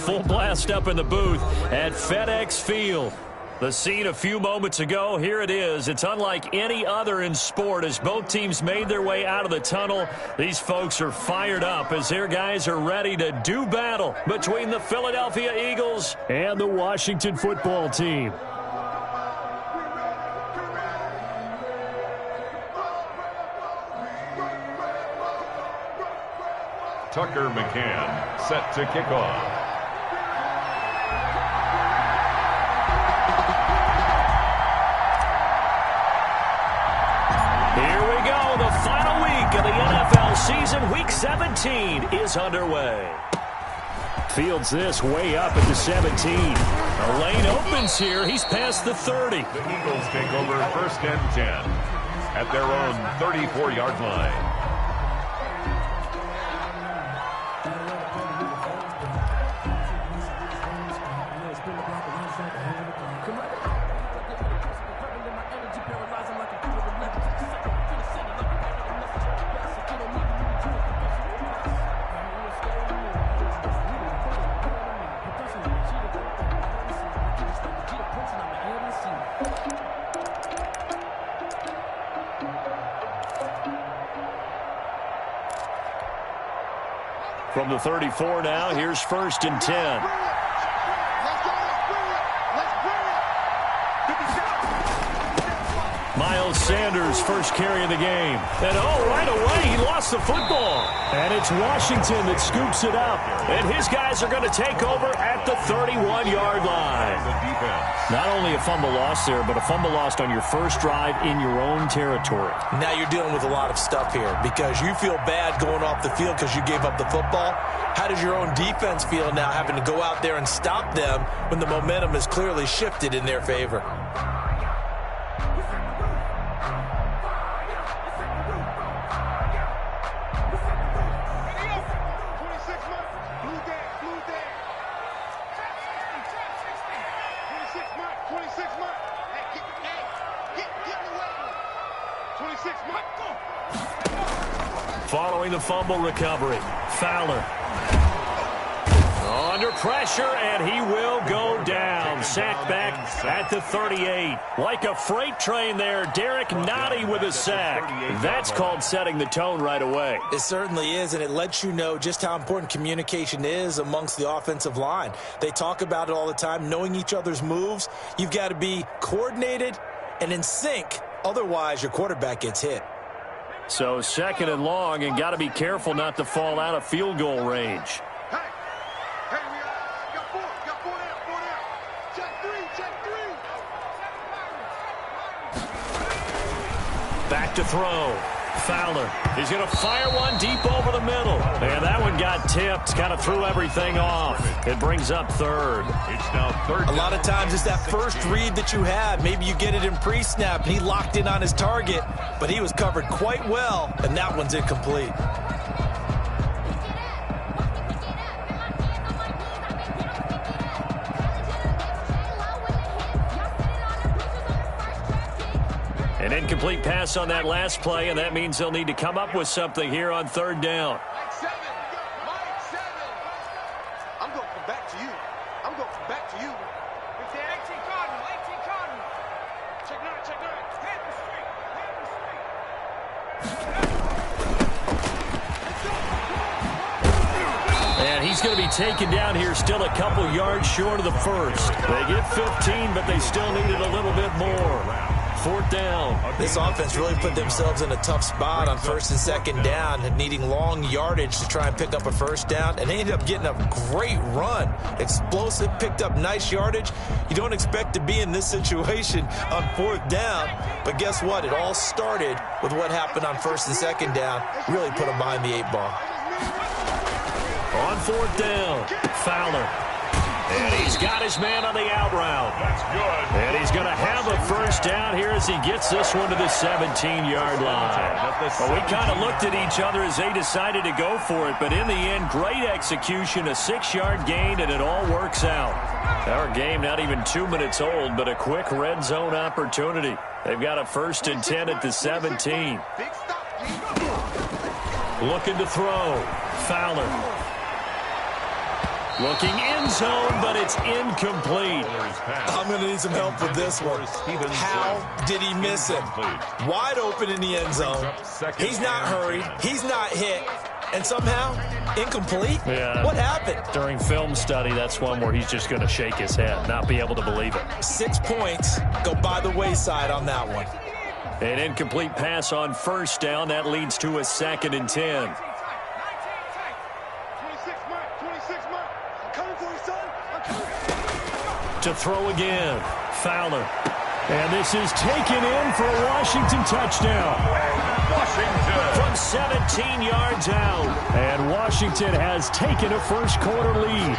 full blast up in the booth at FedEx Field. The scene a few moments ago, here it is. It's unlike any other in sport as both teams made their way out of the tunnel. These folks are fired up as their guys are ready to do battle between the Philadelphia Eagles and the Washington football team. Tucker McCann set to kick off. The final week of the NFL season, Week 17, is underway. Fields this way up at the 17. A lane opens here. He's past the 30. The Eagles take over 1st and 10 at their own 34-yard line. From the 34 now, here's 1st and 10. Miles Sanders first carry of the game. And right away he lost the football. And it's Washington that scoops it up. And his guys are going to take over at the 31-yard line. Not only a fumble loss there, but a fumble lost on your first drive in your own territory. Now you're dealing with a lot of stuff here because you feel bad going off the field because you gave up the football. How does your own defense feel now having to go out there and stop them when the momentum is clearly shifted in their favor? Following the fumble recovery, Fowler under pressure, and he will go down. Sacked back at the 38. Like a freight train there, Derek Nottie with a sack. That's called setting the tone right away. It certainly is, and it lets you know just how important communication is amongst the offensive line. They talk about it all the time, knowing each other's moves. You've got to be coordinated and in sync. Otherwise, your quarterback gets hit. So 2nd and long, and got to be careful not to fall out of field goal range. Back to throw. Fowler. He's going to fire one deep over the middle. And that one got tipped. Kind of threw everything off. It brings up 3rd. It's now 3rd. A lot of times it's that first read that you have. Maybe you get it in pre-snap, and he locked in on his target, but he was covered quite well, and that one's incomplete. An incomplete pass on that last play, and that means they'll need to come up with something here on 3rd down. I'm going to come back to you. I'm going to come back to you. It's the 18 Cardinal. Check nine. Head the street. And he's going to be taken down here, still a couple yards short of the first. They get 15, but they still needed a little bit more. 4th down. This offense really put themselves in a tough spot on 1st and 2nd down, needing long yardage to try and pick up a 1st down, and they ended up getting a great run. Explosive, picked up nice yardage. You don't expect to be in this situation on 4th down, but guess what? It all started with what happened on 1st and 2nd down. Really put them behind the 8 ball. On 4th down, Fowler. And he's got his man on the out route. That's good. And he's going to have a 1st down here as he gets this one to the 17-yard line. Well, we kind of looked at each other as they decided to go for it, but in the end, great execution, a 6-yard gain, and it all works out. Our game not even 2 minutes old, but a quick red zone opportunity. They've got a 1st and 10 at the 17. Looking to throw. Fowler. Looking end zone, but it's incomplete. I'm going to need some help with this one. How did he miss him? Wide open in the end zone. He's not hurried. He's not hit. And somehow, incomplete? Yeah. What happened? During film study, that's one where he's just going to shake his head, not be able to believe it. 6 points go by the wayside on that one. An incomplete pass on first down. That leads to a 2nd and 10. To throw again. Fowler. And this is taken in for a Washington touchdown. Washington. From 17 yards out. And Washington has taken a first-quarter lead.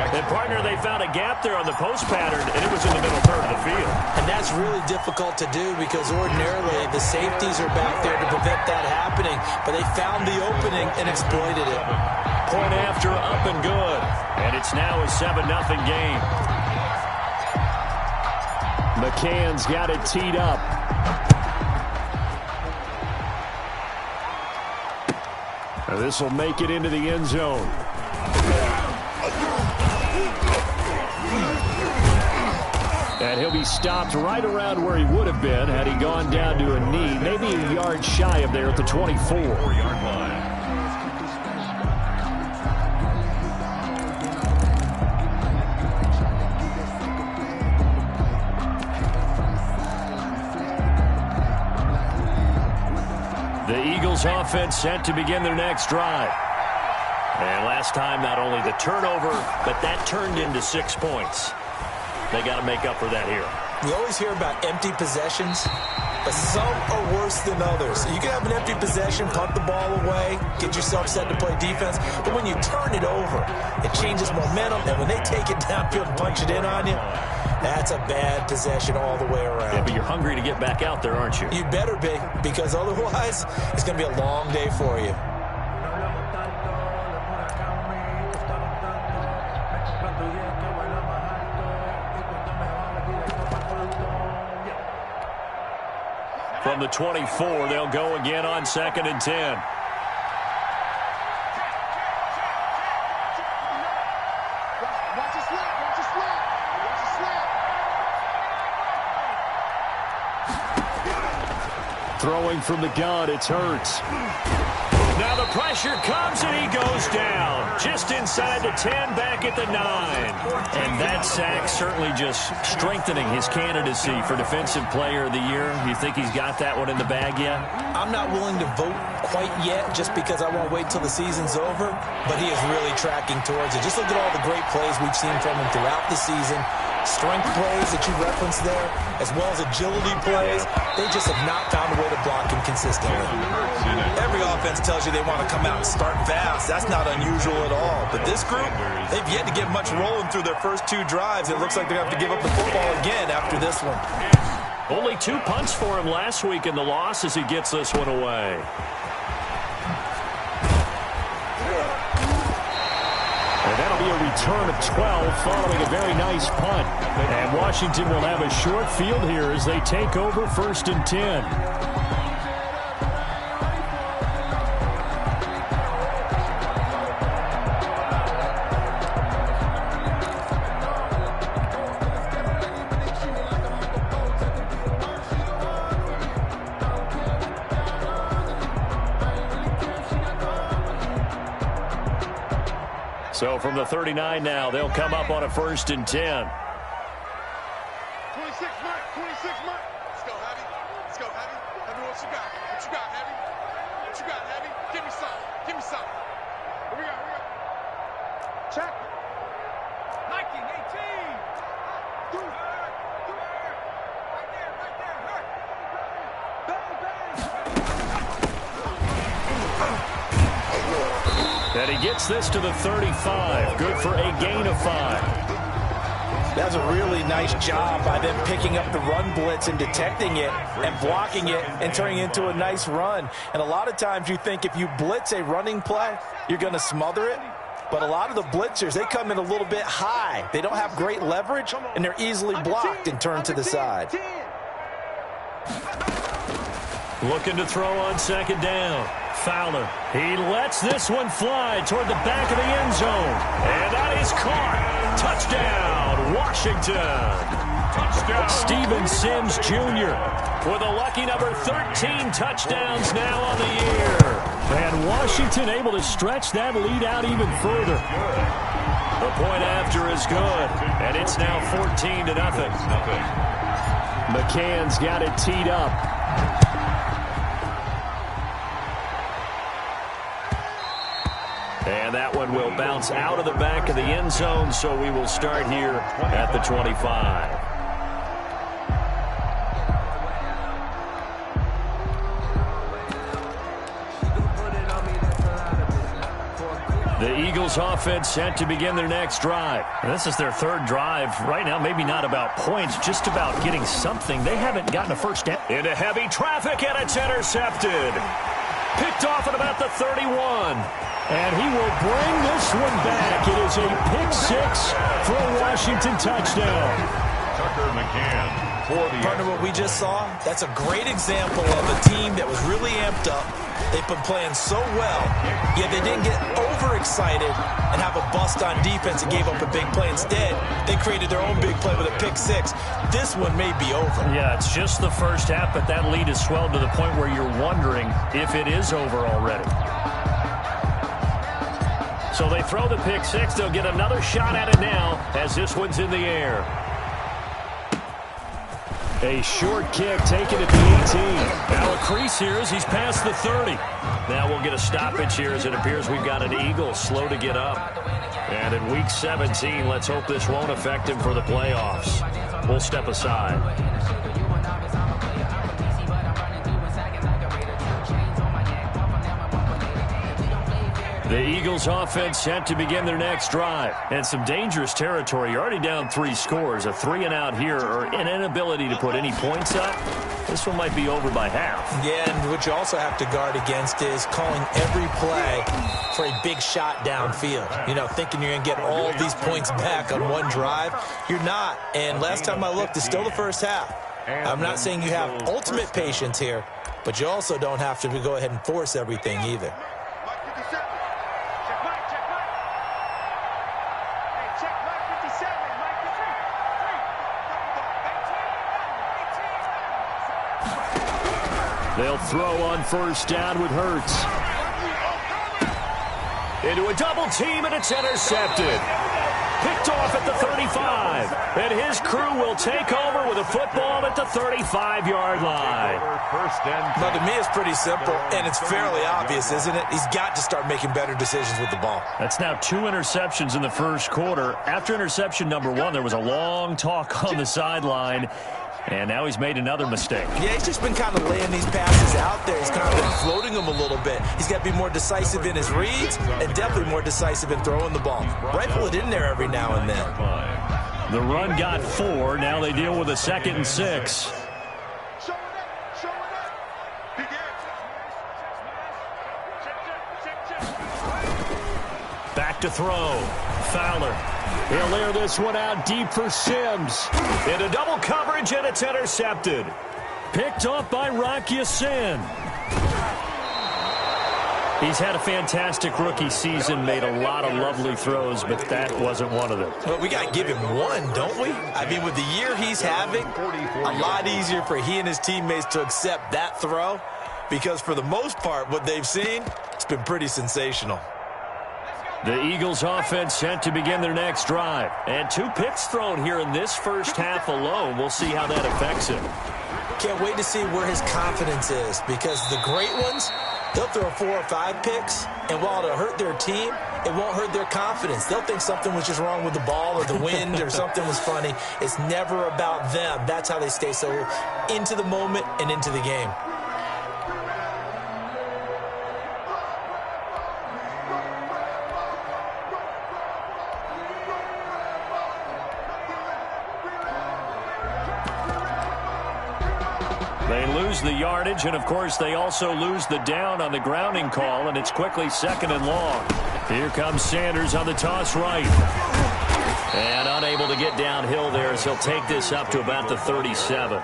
And, partner, they found a gap there on the post pattern, and it was in the middle third of the field. And that's really difficult to do because ordinarily the safeties are back there to prevent that happening. But they found the opening and exploited it. Point after, up and good. And it's now a 7-0 game. McCann's got it teed up. This will make it into the end zone. And he'll be stopped right around where he would have been had he gone down to a knee, maybe a yard shy of there at the 24-yard line. The Eagles offense set to begin their next drive. And last time, not only the turnover, but that turned into 6 points. They got to make up for that here. We always hear about empty possessions, but some are worse than others. You can have an empty possession, punt the ball away, get yourself set to play defense, but when you turn it over, it changes momentum, and when they take it downfield and punch it in on you, that's a bad possession all the way around. Yeah, but you're hungry to get back out there, aren't you? You better be, because otherwise it's going to be a long day for you. From the 24, they'll go again on 2nd and 10. Throwing from the gun, it's Hurts. Now the pressure comes and he goes down. Just inside the 10, back at the 9. And that sack certainly just strengthening his candidacy for Defensive Player of the Year. You think he's got that one in the bag yet? I'm not willing to vote quite yet just because I won't wait till the season's over, but he is really tracking towards it. Just look at all the great plays we've seen from him throughout the season. Strength plays that you referenced there, as well as agility plays. They just have not found a way to block him consistently. Every offense tells you they want to come out and start fast. That's not unusual at all. But this group, they've yet to get much rolling through their first 2 drives. It looks like they're going to have to give up the football again after this one. Only 2 punts for him last week in the loss as he gets this one away. And that'll be a return of 12 following a very nice punt. And Washington will have a short field here as they take over 1st and 10. So from the 39 now, they'll come up on a 1st and 10. 26 Mike, 26 Mike. Let's go, Heavy. Let's go, Heavy. Heavy, what you got? What you got, Heavy? What you got, Heavy? Give me some. Give me some. Here we go, here we go. Check. Nike, 18. Right there, hurt. Bang, And he gets this to the 35. Good for a gain of 5. That's a really nice job by them picking up the run blitz and detecting it and blocking it and turning it into a nice run. And a lot of times you think if you blitz a running play, you're going to smother it. But a lot of the blitzers, they come in a little bit high. They don't have great leverage, and they're easily blocked and turned to the side. Looking to throw on 2nd down. Fowler. He lets this one fly toward the back of the end zone. And that is caught. Touchdown, Washington. Touchdown. Steven Sims Jr. with a lucky number 13 touchdowns now on the year. And Washington able to stretch that lead out even further. The point after is good. And it's now 14-0. McCann's got it teed up. And that one will bounce out of the back of the end zone, so we will start here at the 25. The Eagles offense set to begin their next drive. And this is their third drive. Right now, maybe not about points, just about getting something. They haven't gotten a first down. Into heavy traffic, and it's intercepted. Picked off at about the 31. And he will bring this one back. It is a pick six for a Washington touchdown. Tucker McCann. Partner, what we just saw, that's a great example of a team that was really amped up. They've been playing so well, yet they didn't get overexcited and have a bust on defense and gave up a big play. Instead, they created their own big play with a pick six. This one may be over. Yeah, it's just the first half, but that lead has swelled to the point where you're wondering if it is over already. So they throw the pick six. They'll get another shot at it now as this one's in the air. A short kick taken at the 18. Now a crease here as he's past the 30. Now we'll get a stoppage here as it appears we've got an Eagle slow to get up. And in week 17, let's hope this won't affect him for the playoffs. We'll step aside. The Eagles offense set to begin their next drive. And some dangerous territory. You're already down 3 scores. A 3-and-out here or an inability to put any points up. This one might be over by half. Yeah, and what you also have to guard against is calling every play for a big shot downfield. You know, thinking you're going to get all these points back on one drive. You're not. And last time I looked, it's still the first half. I'm not saying you have ultimate patience here, but you also don't have to go ahead and force everything either. They'll throw on first down with Hurts. Into a double team, and it's intercepted. Picked off at the 35. And his crew will take over with a football at the 35-yard line. Now, to me, it's pretty simple, and it's fairly obvious, isn't it? He's got to start making better decisions with the ball. That's now 2 interceptions in the first quarter. After interception number 1, there was a long talk on the sideline. And now he's made another mistake. Yeah, he's just been kind of laying these passes out there. He's kind of been floating them a little bit. He's got to be more decisive in his reads and definitely more decisive in throwing the ball. Rifle it in there every now and then. The run got 4. Now they deal with a 2nd and 6. Back to throw. Fowler. He'll air this one out deep for Sims. Into double coverage, and it's intercepted. Picked off by Rock Ya-Sin. He's had a fantastic rookie season, made a lot of lovely throws, but that wasn't one of them. Well, we got to give him one, don't we? I mean, with the year he's having, a lot easier for he and his teammates to accept that throw because for the most part, what they've seen, it's been pretty sensational. The Eagles offense set to begin their next drive. And 2 picks thrown here in this first half alone. We'll see how that affects him. Can't wait to see where his confidence is because the great ones, they'll throw 4 or 5 picks, and while it'll hurt their team, it won't hurt their confidence. They'll think something was just wrong with the ball or the wind or something was funny. It's never about them. That's how they stay so into the moment and into the game. They lose the yardage, and, of course, they also lose the down on the grounding call, and it's quickly 2nd and long. Here comes Sanders on the toss right. And unable to get downhill there as he'll take this up to about the 37.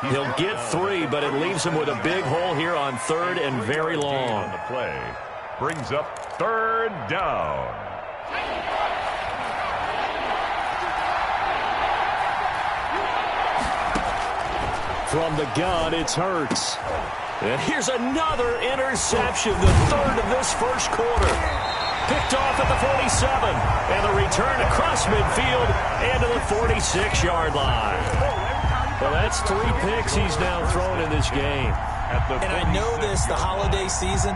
He'll get 3, but it leaves him with a big hole here on 3rd and very long. On the play brings up 3rd down. From the gun, it's Hurts. And here's another interception, the 3rd of this first quarter. Picked off at the 47, and the return across midfield and to the 46-yard line. Well, that's 3 picks he's now thrown in this game. And I know this, the holiday season,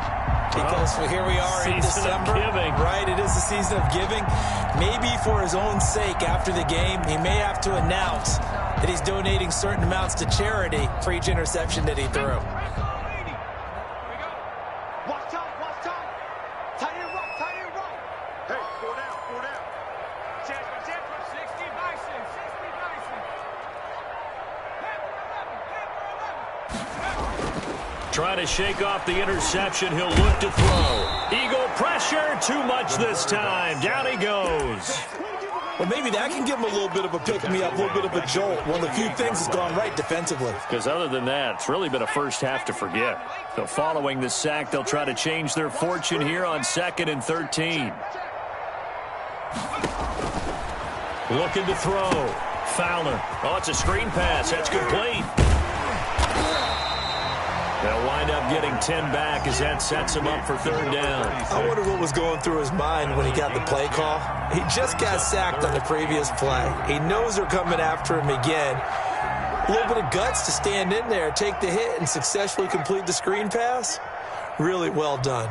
because here we are in December. Right, it is the season of giving. Maybe for his own sake, after the game, he may have to announce that he's donating certain amounts to charity for each interception that he threw. Trying to shake off the interception. He'll look to throw. Eagle pressure. Too much this time. Down he goes. Well, maybe that can give him a little bit of a pick-me-up, a little bit of a jolt. One of the few things that's gone right defensively. Because other than that, it's really been a first half to forget. So following the sack, they'll try to change their fortune here on 2nd and 13. Looking to throw. Fowler. Oh, it's a screen pass. That's complete. They'll wind up getting 10 back as that sets him up for 3rd down. I wonder what was going through his mind when he got the play call. He just got sacked on the previous play. He knows they're coming after him again. A little bit of guts to stand in there, take the hit, and successfully complete the screen pass. Really well done.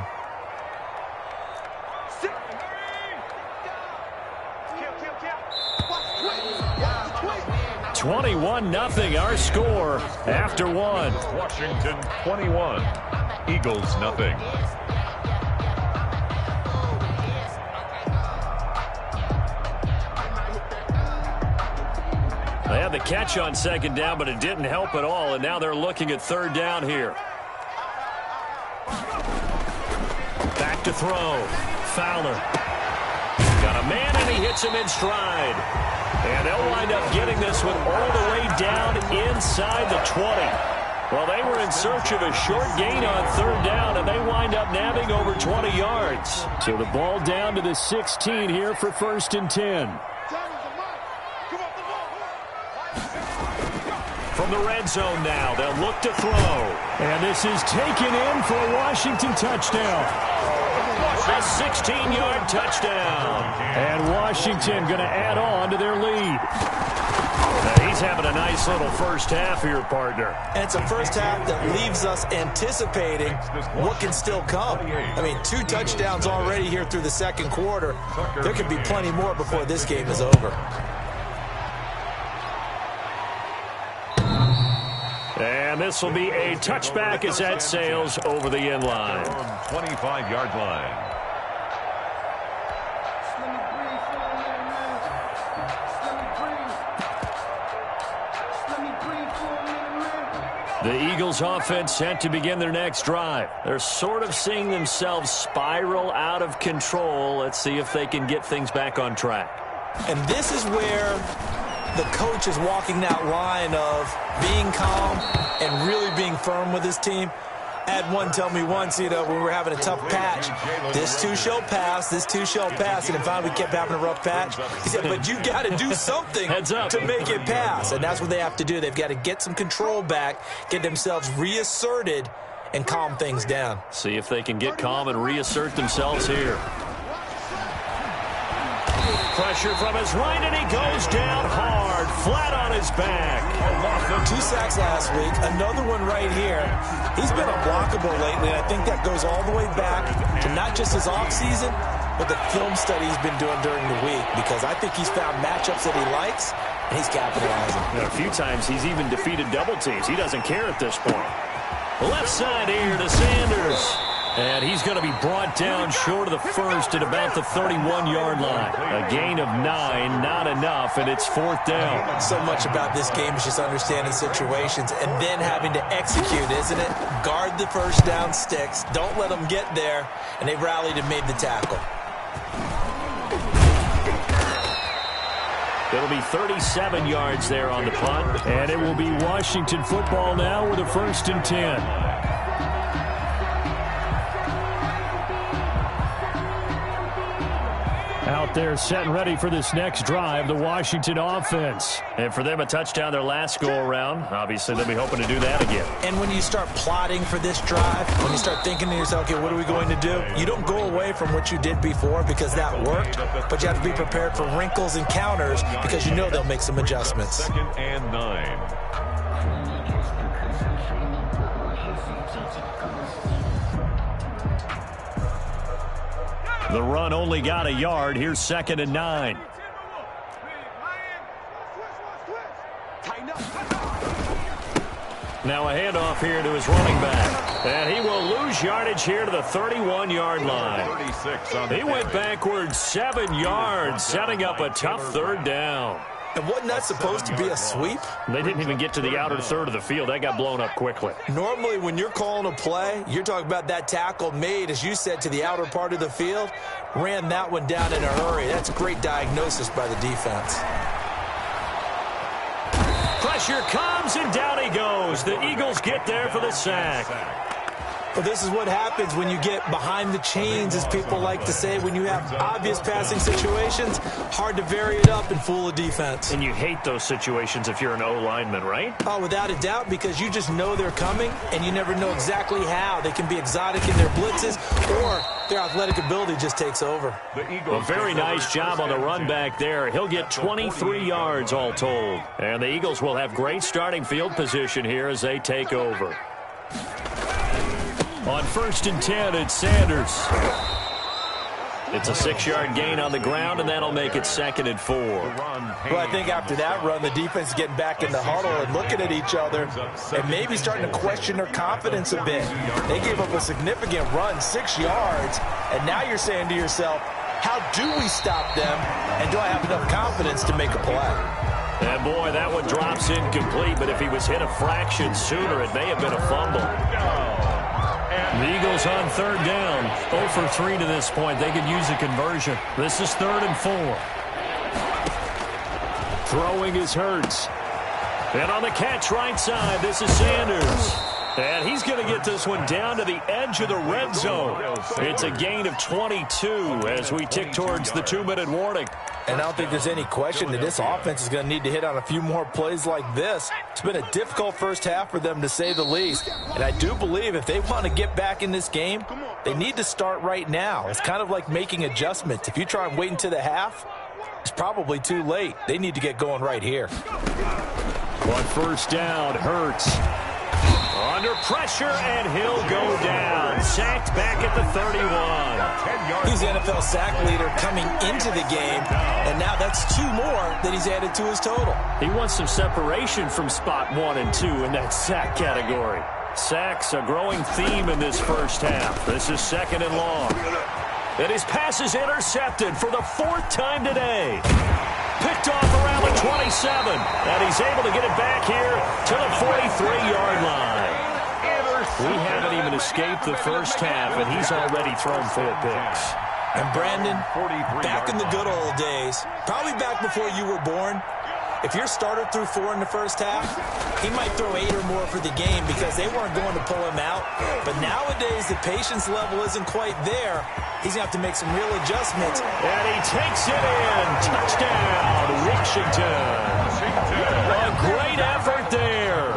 21-0 our score after 1. Washington 21, Eagles nothing. They had the catch on 2nd down, but it didn't help at all, and now they're looking at 3rd down here. Back to throw. Fowler. Got a man, and he hits him in stride. And they'll wind up getting this one all the way down inside the 20. Well, they were in search of a short gain on 3rd down, and they wind up nabbing over 20 yards. So the ball down to the 16 here for 1st and 10. From the red zone now, they'll look to throw. And this is taken in for a Washington touchdown. A 16-yard touchdown. And Washington going to add on to their lead. Now he's having a nice little first half here, partner. And it's a first half that leaves us anticipating what can still come. I mean, 2 touchdowns already here through the 2nd quarter. There could be plenty more before this game is over. And this will be a touchback as that sails over the end line. 25-yard line. The Eagles offense set to begin their next drive. They're sort of seeing themselves spiral out of control. Let's see if they can get things back on track. And this is where the coach is walking that line of being calm and really being firm with his team. I had one tell me once, when we were having a tough patch, this too shall pass, this too shall pass, and finally we kept having a rough patch. He said, but you got to do something to make it pass, and that's what they have to do. They've got to get some control back, get themselves reasserted, and calm things down. See if they can get calm and reassert themselves here. Pressure from his right, and he goes down hard, flat on his back. 2 sacks last week, another one right here. He's been unblockable lately, and I think that goes all the way back to not just his offseason, but the film study he's been doing during the week, because I think he's found matchups that he likes, and he's capitalizing. A few times he's even defeated double teams. He doesn't care at this point. Left side here to Sanders. And he's going to be brought down short of the first at about the 31-yard line. A gain of 9, not enough, and it's 4th down. So much about this game is just understanding situations and then having to execute, isn't it? Guard the first down sticks. Don't let them get there. And they rallied and made the tackle. It'll be 37 yards there on the punt. And it will be Washington football now with a 1st and 10. Out there set and ready for this next drive, the Washington offense. And for them, a touchdown their last go-around. Obviously, they'll be hoping to do that again. And when you start plotting for this drive, when you start thinking to yourself, okay, what are we going to do? You don't go away from what you did before because that worked, but you have to be prepared for wrinkles and counters because you know they'll make some adjustments. 2nd and 9. The run only got a yard. Here's 2nd and 9. Now a handoff here to his running back. And he will lose yardage here to the 31-yard line. He went backwards 7 yards, setting up a tough 3rd down. And wasn't that supposed to be a sweep? They didn't even get to the outer third of the field. That got blown up quickly. Normally, when you're calling a play, you're talking about that tackle made, as you said, to the outer part of the field. Ran that one down in a hurry. That's great diagnosis by the defense. Pressure comes, and down he goes. The Eagles get there for the sack. Well, this is what happens when you get behind the chains, as people like to say. When you have obvious passing situations, hard to vary it up and fool a defense. And you hate those situations if you're an O-lineman, right? Oh, without a doubt, because you just know they're coming, and you never know exactly how. They can be exotic in their blitzes, or their athletic ability just takes over. A very nice job on the run back there. He'll get 23 yards all told. And the Eagles will have great starting field position here as they take over. On 1st and 10, it's Sanders. It's a 6-yard gain on the ground, and that'll make it 2nd and 4. Well, I think after that run, the defense is getting back in the huddle and looking at each other and maybe starting to question their confidence a bit. They gave up a significant run, 6 yards, and now you're saying to yourself, how do we stop them, and do I have enough confidence to make a play? And, boy, that one drops incomplete, but if he was hit a fraction sooner, it may have been a fumble. The Eagles on 3rd down. 0 for 3 to this point. They could use a conversion. This is 3rd and 4. Throwing is Hurts. And on the catch right side, this is Sanders. And he's going to get this one down to the edge of the red zone. It's a gain of 22 as we tick towards the 2-minute warning. And I don't think there's any question that this offense is going to need to hit on a few more plays like this. It's been a difficult first half for them, to say the least. And I do believe if they want to get back in this game, they need to start right now. It's kind of like making adjustments. If you try and wait until the half, it's probably too late. They need to get going right here. On 1st down, Hurts. Under pressure, and he'll go down. Sacked back at the 31. He's the NFL sack leader coming into the game, and now that's 2 more that he's added to his total. He wants some separation from spot 1 and 2 in that sack category. Sacks, a growing theme in this first half. This is 2nd and long. And his pass is intercepted for the 4th time today. Picked off around the 27, and he's able to get it back here to the 43-yard line. We haven't even escaped the first half, and he's already thrown 4 picks. And Brandon, back in the good old days, probably back before you were born, if your starter threw 4 in the first half, he might throw 8 or more for the game because they weren't going to pull him out. But nowadays, the patience level isn't quite there. He's going to have to make some real adjustments. And he takes it in. Touchdown, Washington. A great effort there.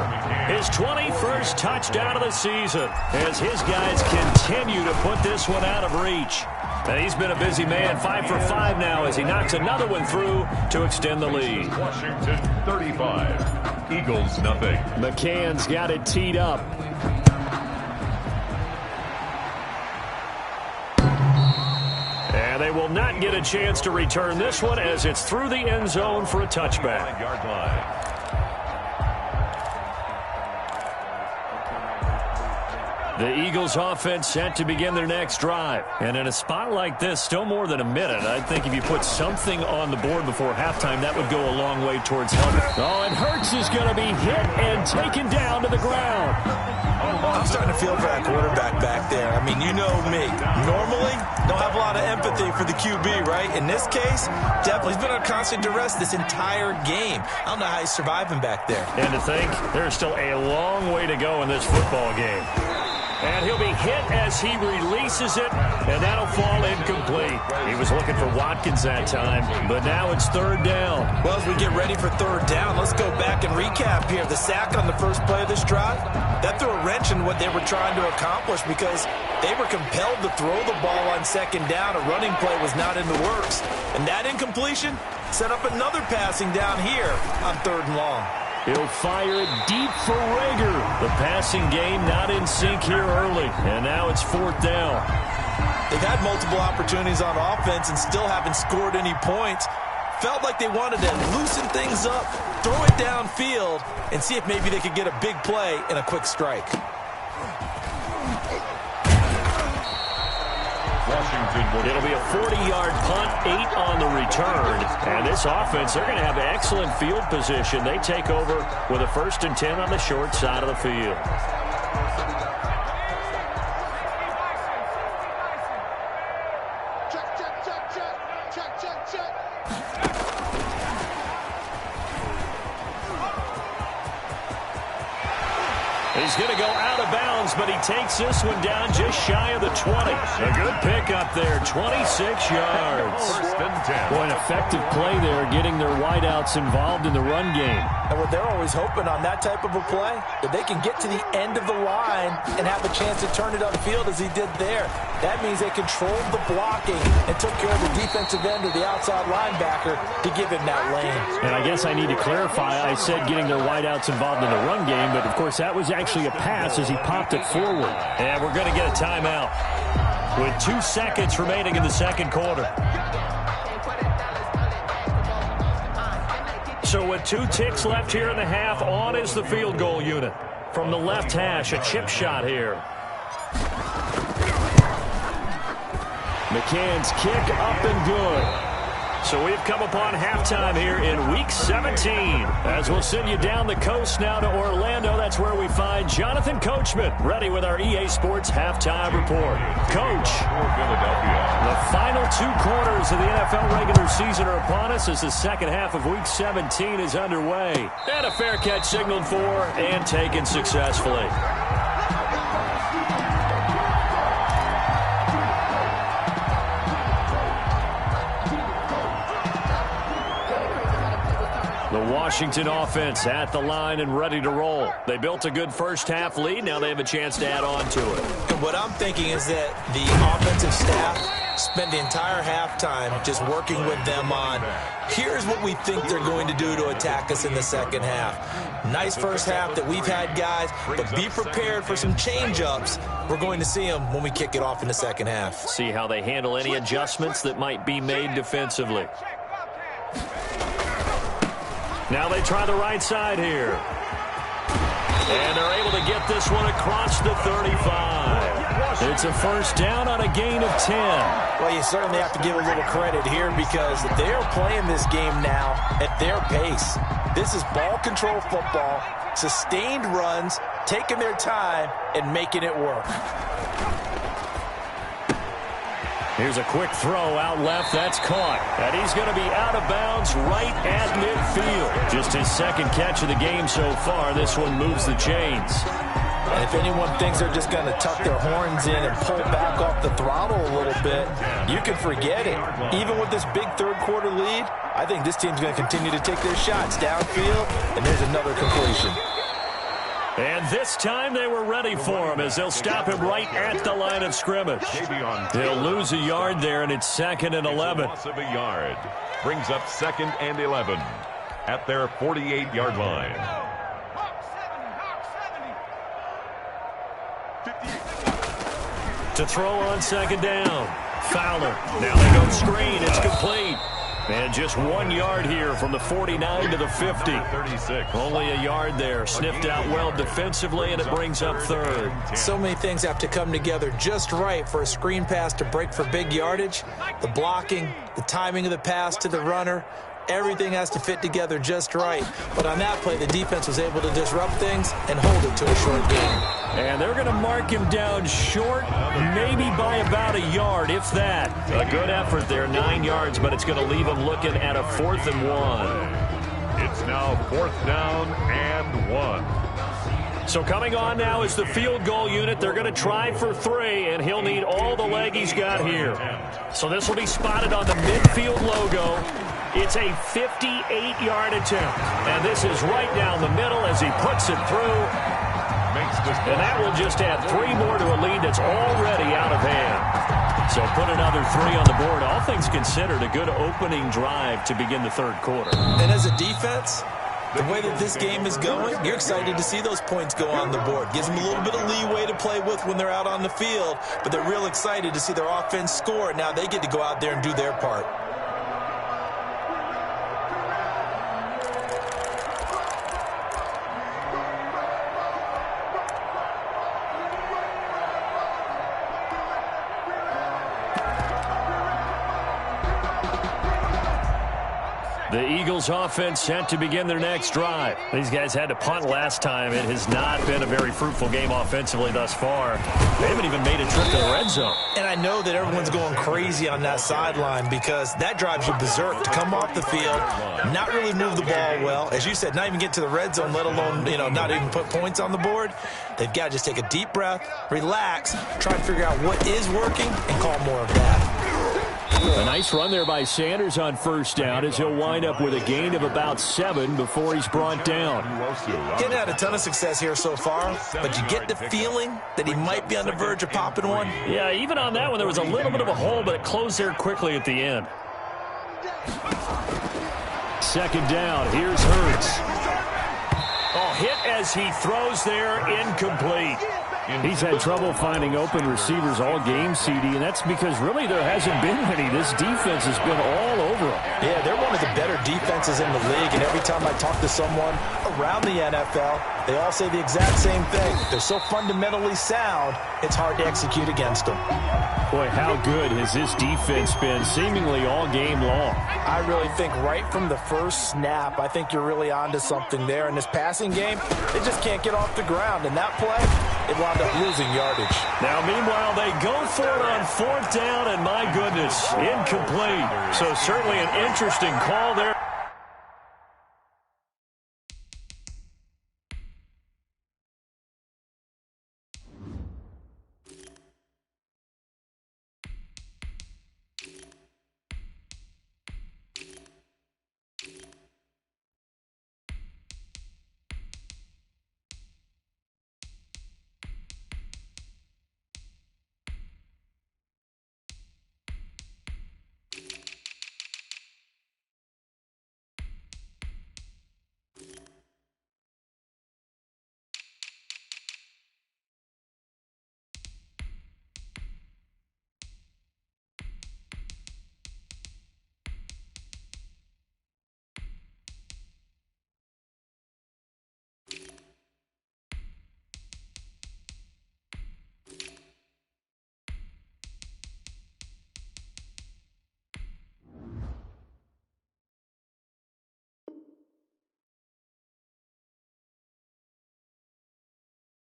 His 21st touchdown of the season as his guys continue to put this one out of reach. And he's been a busy man, 5 for 5 now as he knocks another one through to extend the lead. Washington 35, Eagles nothing. McCann's got it teed up. And they will not get a chance to return this one as it's through the end zone for a touchback. Yard line. The Eagles offense set to begin their next drive. And in a spot like this, still more than a minute, I think if you put something on the board before halftime, that would go a long way towards helping. Oh, and Hurts is going to be hit and taken down to the ground. I'm starting to feel for that quarterback back there. I mean, you know me. Normally, don't have a lot of empathy for the QB, right? In this case, definitely. He's been on constant duress this entire game. I don't know how he's surviving back there. And to think, there's still a long way to go in this football game. And he'll be hit as he releases it, and that'll fall incomplete. He was looking for Watkins that time, but now it's third down. Well, as we get ready for third down, let's go back and recap here. The sack on the first play of this drive, that threw a wrench in what they were trying to accomplish because they were compelled to throw the ball on second down. A running play was not in the works. And that incompletion set up another passing down here on third and long. He'll fire it deep for Rager. The passing game not in sync here early. And now it's fourth down. They've had multiple opportunities on offense and still haven't scored any points. Felt like they wanted to loosen things up, throw it downfield, and see if maybe they could get a big play and a quick strike. It'll be a 40-yard punt, 8 on the return. And this offense, they're going to have excellent field position. They take over with a 1st and 10 on the short side of the field. He's going to go out of bounds, but he takes this one down just shy of the 20. A good pickup there, 26 yards. 1st and 10. Boy, an effective play there, getting their wideouts involved in the run game. And what they're always hoping on that type of a play, that they can get to the end of the line and have a chance to turn it upfield as he did there. That means they controlled the blocking and took care of the defensive end or the outside linebacker to give him that lane. And I guess I need to clarify, I said getting their wideouts involved in the run game, but of course that was actually a pass as he popped it forward. And we're going to get a timeout with 2 seconds remaining in the second quarter. So with 2 ticks left here in the half, on is the field goal unit. From the left hash, a chip shot here. McCann's kick up and good. So we've come upon halftime here in Week 17. As we'll send you down the coast now to Orlando, that's where we find Jonathan Coachman, ready with our EA Sports Halftime Report. Coach, the final 2 quarters of the NFL regular season are upon us as the second half of Week 17 is underway. And a fair catch signaled for and taken successfully. The Washington offense at the line and ready to roll. They built a good first half lead. Now they have a chance to add on to it. And what I'm thinking is that the offensive staff spent the entire halftime just working with them on, here's what we think they're going to do to attack us in the second half. Nice first half that we've had, guys, but be prepared for some change-ups. We're going to see them when we kick it off in the second half. See how they handle any adjustments that might be made defensively. Now they try the right side here. And they're able to get this one across the 35. It's a first down on a gain of 10. Well, you certainly have to give a little credit here because they're playing this game now at their pace. This is ball control football, sustained runs, taking their time, and making it work. Here's a quick throw out left. That's caught. And he's going to be out of bounds right at midfield. Just his second catch of the game so far. This one moves the chains. And if anyone thinks they're just going to tuck their horns in and pull back off the throttle a little bit, you can forget it. Even with this big third quarter lead, I think this team's going to continue to take their shots downfield, and there's another completion. And this time they were ready for him as they'll stop him right at the line of scrimmage. They'll lose a yard there, and it's 2nd and 11. Loss of a yard brings up 2nd and 11 at their 48-yard line. To throw on second down. Fowler. Now they go screen. It's complete. And just 1 yard here from the 49 to the 50. 36. Only a yard there. Sniffed out well defensively, and it brings up 3rd. So many things have to come together just right for a screen pass to break for big yardage. The blocking, the timing of the pass to the runner, Everything has to fit together just right. But on that play, the defense was able to disrupt things and hold it to a short game. And they're going to mark him down short, maybe by about a yard, if that. A good effort there, 9 yards, but it's going to leave him looking at a 4th and 1. It's now 4th down and 1. So coming on now is the field goal unit. They're going to try for 3, and he'll need all the leg he's got here. So this will be spotted on the midfield logo. It's a 58-yard attempt. And this is right down the middle as he puts it through. And that will just add 3 more to a lead that's already out of hand. So put another 3 on the board. All things considered, a good opening drive to begin the 3rd quarter. And as a defense, the way that this game is going, you're excited to see those points go on the board. Gives them a little bit of leeway to play with when they're out on the field, but they're real excited to see their offense score. Now they get to go out there and do their part. The Eagles offense set to begin their next drive. These guys had to punt last time. It has not been a very fruitful game offensively thus far. They haven't even made a trip to the red zone. And I know that everyone's going crazy on that sideline because that drives you berserk to come off the field, not really move the ball well. As you said, not even get to the red zone, let alone, not even put points on the board. They've got to just take a deep breath, relax, try to figure out what is working, and call more of that. A nice run there by Sanders on 1st down as he'll wind up with a gain of about 7 before he's brought down. He hasn't had a ton of success here so far, but you get the feeling that he might be on the verge of popping one. Yeah, even on that one, there was a little bit of a hole, but it closed there quickly at the end. 2nd down, here's Hurts. Oh, hit as he throws there, incomplete. He's had trouble finding open receivers all game, CD, and that's because really there hasn't been any. This defense has been all over them. Yeah, they're one of the better defenses in the league, and every time I talk to someone around the NFL, they all say the exact same thing. They're so fundamentally sound, it's hard to execute against them. Boy, how good has this defense been seemingly all game long? I really think right from the first snap, I think you're really onto something there. In this passing game, they just can't get off the ground. And that play, it wound up losing yardage. Now, meanwhile, they go for it on 4th down, and my goodness, incomplete. So certainly an interesting call there.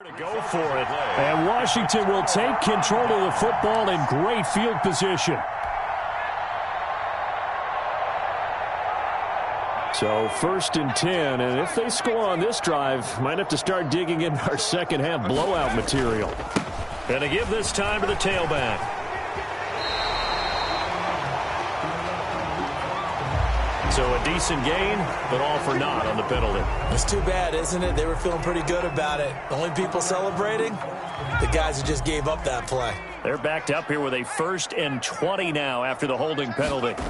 To go for it. And Washington will take control of the football in great field position. So 1st and 10, and if they score on this drive, might have to start digging in our second half blowout material. And to give this time to the tailback. So a decent gain, but all for naught on the penalty. It's too bad, isn't it? They were feeling pretty good about it. The only people celebrating, the guys who just gave up that play. They're backed up here with a 1st and 20 now after the holding penalty.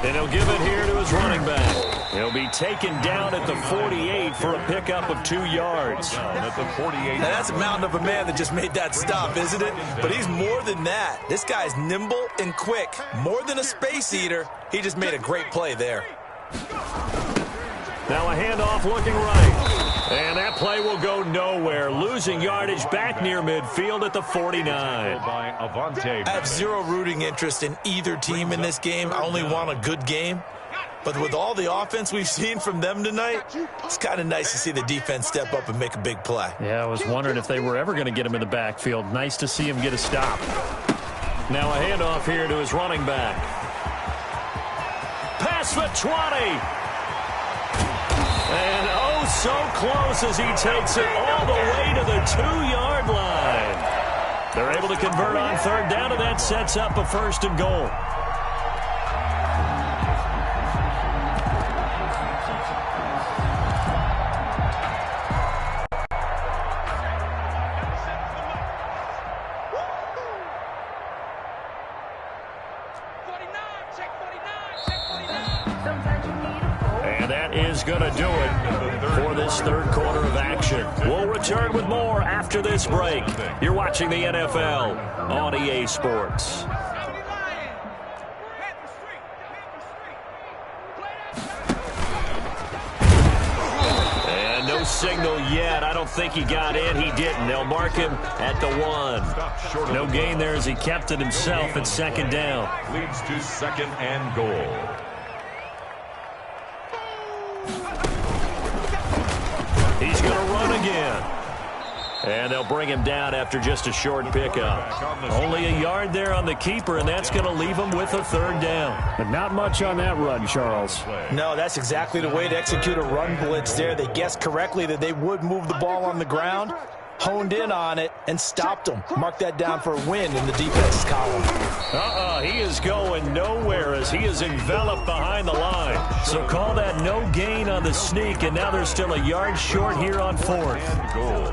And he'll give it here to his running back. He'll be taken down at the 48 for a pickup of 2 yards. At the 48. Now that's a mountain of a man that just made that stop, isn't it? But he's more than that. This guy's nimble and quick. More than a space eater. He just made a great play there. Now a handoff looking right. And that play will go nowhere. Losing yardage back near midfield at the 49. By Avante. I have zero rooting interest in either team in this game. I only want a good game. But with all the offense we've seen from them tonight, it's kind of nice to see the defense step up and make a big play. Yeah, I was wondering if they were ever going to get him in the backfield. Nice to see him get a stop. Now a handoff here to his running back. Past the 20. And oh, so close as he takes it all the way to the 2-yard line. They're able to convert on third down, and that sets up a 1st and goal. Going to do it for this third quarter of action. We'll return with more after this break. You're watching the NFL on EA Sports. And no signal yet. I don't think he got in. He didn't. They'll mark him at the 1. No gain there as he kept it himself at 2nd down. Leads to 2nd and goal. He's going to run again. And they'll bring him down after just a short pickup. Only a yard there on the keeper, and that's going to leave him with a 3rd down. But not much on that run, Charles. No, that's exactly the way to execute a run blitz there. They guessed correctly that they would move the ball on the ground, honed in on it, and stopped them. Mark that down for a win in the defense's column. He is going nowhere as he is enveloped behind the line. So call that no gain on the sneak, and now they're still a yard short here on 4th. Goal.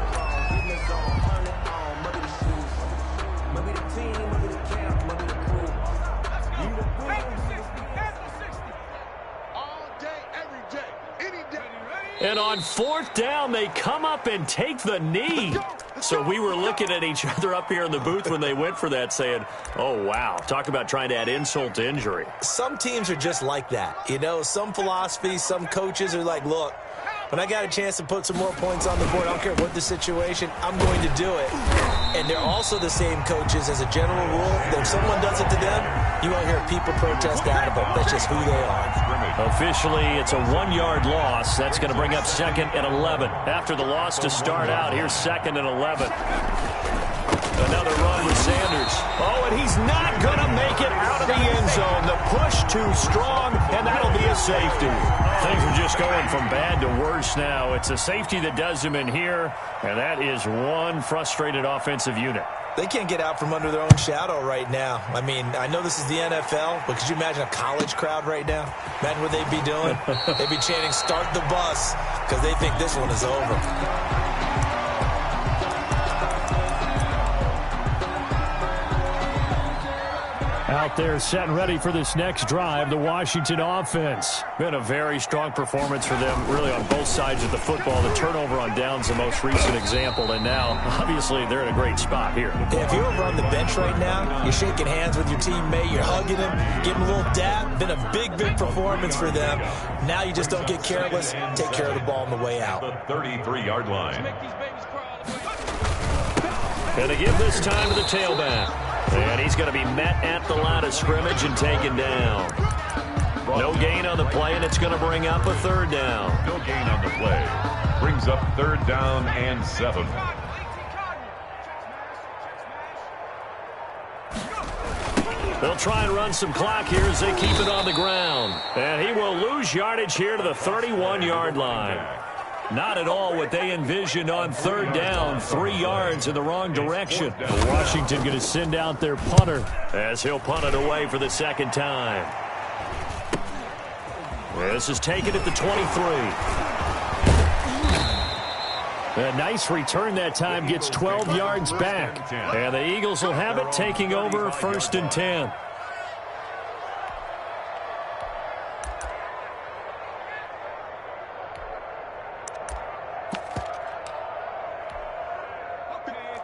And on 4th down, they come up and take the knee. So we were looking at each other up here in the booth when they went for that saying, oh, wow, talk about trying to add insult to injury. Some teams are just like that. You know, some philosophies, some coaches are like, look, when I got a chance to put some more points on the board, I don't care what the situation, I'm going to do it. And they're also the same coaches as a general rule. That if someone does it to them, you won't hear people protest out of them. That's just who they are. Officially, it's a 1-yard loss. That's going to bring up 2nd and 11. After the loss to start out, here's 2nd and 11. Another run with Sanders. Oh, and he's not going to make it out of the end zone. The push too strong, and that'll be a safety. Things are just going from bad to worse now. It's a safety that does him in here, and that is one frustrated offensive unit. They can't get out from under their own shadow right now. I mean, I know this is the NFL, but could you imagine a college crowd right now? Imagine what they'd be doing. They'd be chanting, start the bus, because they think this one is over. Out there set and ready for this next drive, the Washington offense. Been a very strong performance for them, really on both sides of the football. The turnover on downs the most recent example, and now, obviously, they're in a great spot here. Yeah, if you're over on the bench right now, you're shaking hands with your teammate, you're hugging him, giving him a little dab. Been a big, big performance for them. Now you just don't get careless, take care of the ball on the way out. The 33-yard line. And they give this time to the tailback. And he's going to be met at the line of scrimmage and taken down. No gain on the play, and it's going to bring up a 3rd down. No gain on the play. Brings up 3rd down and 7. They'll try and run some clock here as they keep it on the ground. And he will lose yardage here to the 31-yard line. Not at all what they envisioned on 3rd down. 3 yards in the wrong direction. Washington going to send out their punter as he'll punt it away for the 2nd time. This is taken at the 23. A nice return that time, gets 12 yards back. And the Eagles will have it, taking over 1st and 10.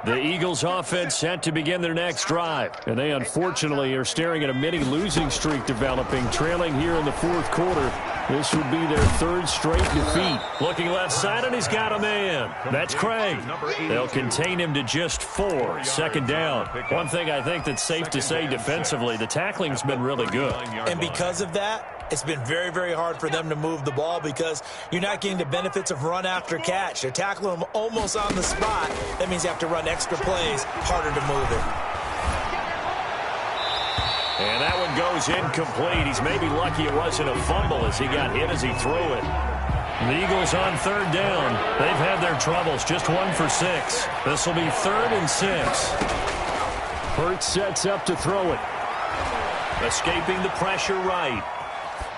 The Eagles offense set to begin their next drive. And they unfortunately are staring at a mini losing streak developing, trailing here in the 4th quarter. This would be their 3rd straight defeat. Looking left side, and he's got a man. That's Craig. They'll contain him to just 4. 2nd down. One thing I think that's safe to say defensively, the tackling's been really good. And because of that, It's been very, very hard for them to move the ball because you're not getting the benefits of run after catch. They're tackling them almost on the spot. That means you have to run extra plays, harder to move it. And that one goes incomplete. He's maybe lucky it wasn't a fumble as he got hit as he threw it. The Eagles on third down. They've had their troubles, just 1 for 6. This will be 3rd and 6. Hurts sets up to throw it. Escaping the pressure right.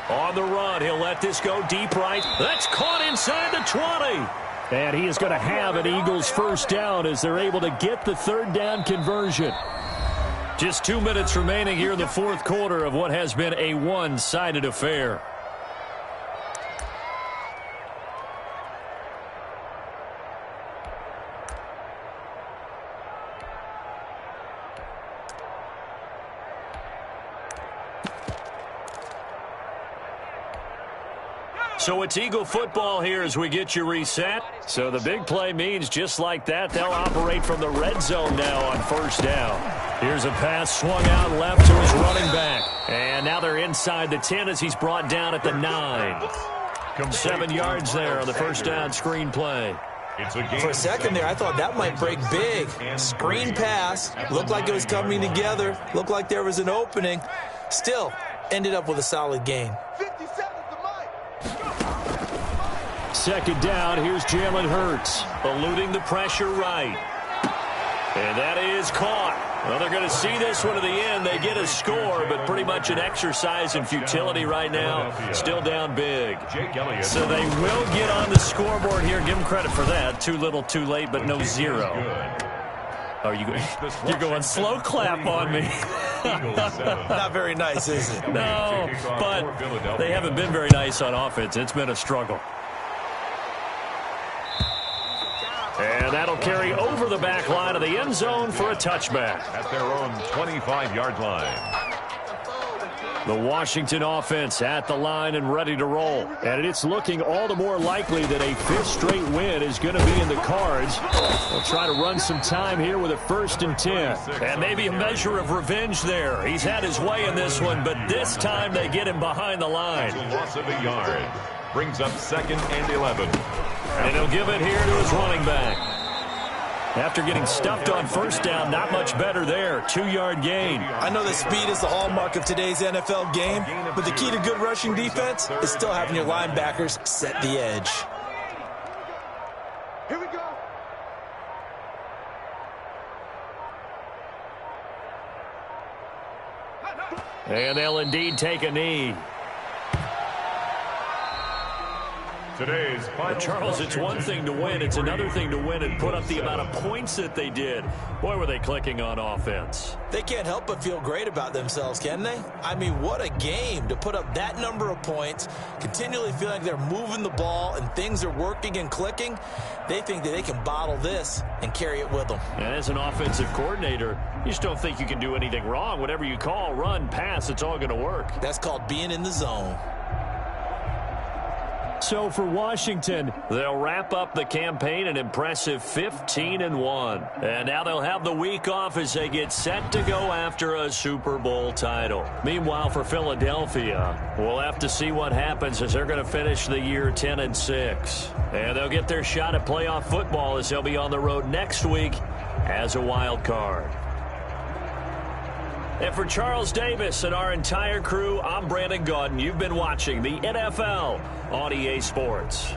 On the run, he'll let this go deep right. That's caught inside the 20. And he is going to have an Eagles first down as they're able to get the 3rd down conversion. Just 2 minutes remaining here in the 4th quarter of what has been a one-sided affair. So it's Eagle football here as we get you reset. So the big play means just like that, they'll operate from the red zone now on first down. Here's a pass swung out left to his running back. And now they're inside the 10 as he's brought down at the 9. 7 yards there on the first down screen play. For a second there, I thought that might break big. Screen pass. Looked like it was coming together. Looked like there was an opening. Still, ended up with a solid gain. 50 seconds to Mike. 2nd down, here's Jalen Hurts, eluding the pressure right. And that is caught. Well, they're going to see this one to the end. They get a score, but pretty much an exercise in futility right now. Still down big. So they will get on the scoreboard here. Give them credit for that. Too little, too late, but no 0. Oh, you're going slow clap on me. Not very nice, is it? No, but they haven't been very nice on offense. It's been a struggle. And that'll carry over the back line of the end zone for a touchback. At their own 25-yard line. The Washington offense at the line and ready to roll. And it's looking all the more likely that a 5th straight win is going to be in the cards. They'll try to run some time here with a 1st and 10. And maybe a measure of revenge there. He's had his way in this one, but this time they get him behind the line. Loss of a yard. Brings up 2nd and 11. And he'll give it here to his running back. After getting stuffed on first down, not much better there. 2-yard gain. I know that speed is the hallmark of today's NFL game, but the key to good rushing defense is still having your linebackers set the edge. Here we go. And they'll indeed take a knee. Today's final. Charles, it's one thing to win. It's another thing to win and put up the amount of points that they did. Boy, were they clicking on offense. They can't help but feel great about themselves, can they? I mean, what a game to put up that number of points, continually feel like they're moving the ball and things are working and clicking. They think that they can bottle this and carry it with them. And as an offensive coordinator, you just don't think you can do anything wrong. Whatever you call, run, pass, it's all going to work. That's called being in the zone. So for Washington, they'll wrap up the campaign an impressive 15-1. And now they'll have the week off as they get set to go after a Super Bowl title. Meanwhile, for Philadelphia, we'll have to see what happens as they're going to finish the year 10-6. And they'll get their shot at playoff football as they'll be on the road next week as a wild card. And for Charles Davis and our entire crew, I'm Brandon Gaudin. You've been watching the NFL on EA Sports.